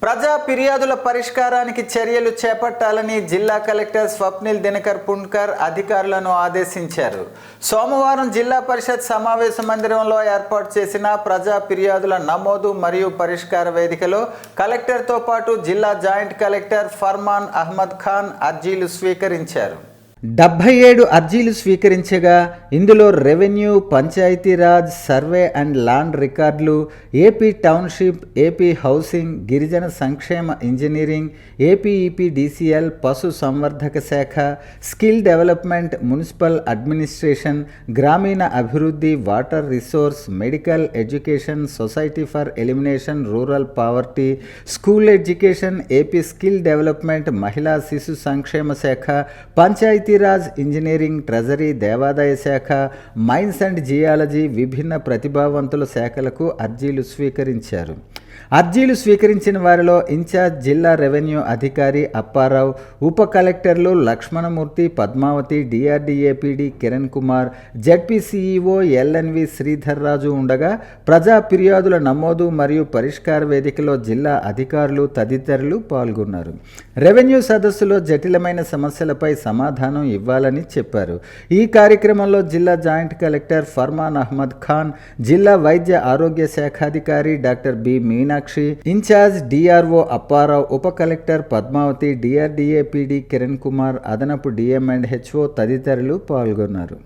ప్రజా ఫిర్యాదుల పరిష్కారానికి చర్యలు చేపట్టాలని జిల్లా కలెక్టర్ స్వప్నిల్ దినకర్ పుణ్కర్ అధికారులను ఆదేశించారు. సోమవారం జిల్లా పరిషత్ సమావేశ మందిరంలో ఏర్పాటు చేసిన ప్రజా ఫిర్యాదుల నమోదు మరియు పరిష్కార వేదికలో కలెక్టర్తో పాటు జిల్లా జాయింట్ కలెక్టర్ ఫర్మాన్ అహ్మద్ ఖాన్ అర్జీలు స్వీకరించారు. 77 అర్జీలు స్వీకరించగా ఇందులో revenue, Panchayati Raj, survey and land రికార్డులు, ఏపీ టౌన్షిప్, ఏపీ హౌసింగ్, గిరిజన సంక్షేమ ఇంజనీరింగ్, ఏపీఈపీడీసీఎల్, పశు సంవర్ధక శాఖ, స్కిల్ డెవలప్మెంట్, మున్సిపల్ అడ్మినిస్ట్రేషన్, గ్రామీణ అభివృద్ధి, water resource, medical education, society for elimination rural poverty, school education, AP skill development, మహిళా శిశు సంక్షేమ శాఖ, పంచాయతీరాజ్, ఇంజనీరింగ్, ట్రెజరీ, దేవాదాయ శాఖ, మైన్స్ అండ్ జియాలజీ, విభిన్న ప్రతిభావంతుల శాఖలకు అర్జీలు స్వీకరించారు. అర్జీలు స్వీకరించిన వారిలో ఇన్ఛార్జ్ జిల్లా రెవెన్యూ అధికారి అప్పారావు, ఉప కలెక్టర్లు లక్ష్మణమూర్తి, పద్మావతి, డిఆర్డీఏపీడీ కిరణ్ కుమార్, జెడ్పీసీఈఓ ఎల్ఎన్వి శ్రీధర్ రాజు ఉండగా ప్రజా ఫిర్యాదుల నమోదు మరియు పరిష్కార వేదికలో జిల్లా అధికారులు తదితరులు పాల్గొన్నారు. రెవెన్యూ సదస్సులో జటిలమైన సమస్యలపై సమాధానం ఇవ్వాలని చెప్పారు. ఈ కార్యక్రమంలో జిల్లా జాయింట్ కలెక్టర్ ఫర్మాన్ అహ్మద్ ఖాన్, జిల్లా వైద్య ఆరోగ్య శాఖాధికారి doctor B Meenakshi, in charge DRO Apparao, ఉప కలెక్టర్ పద్మావతి, డిఆర్డీఏపీడీ కిరణ్ కుమార్, అదనపు డిఎం అండ్ హెచ్ఓ తదితరులు పాల్గొన్నారు.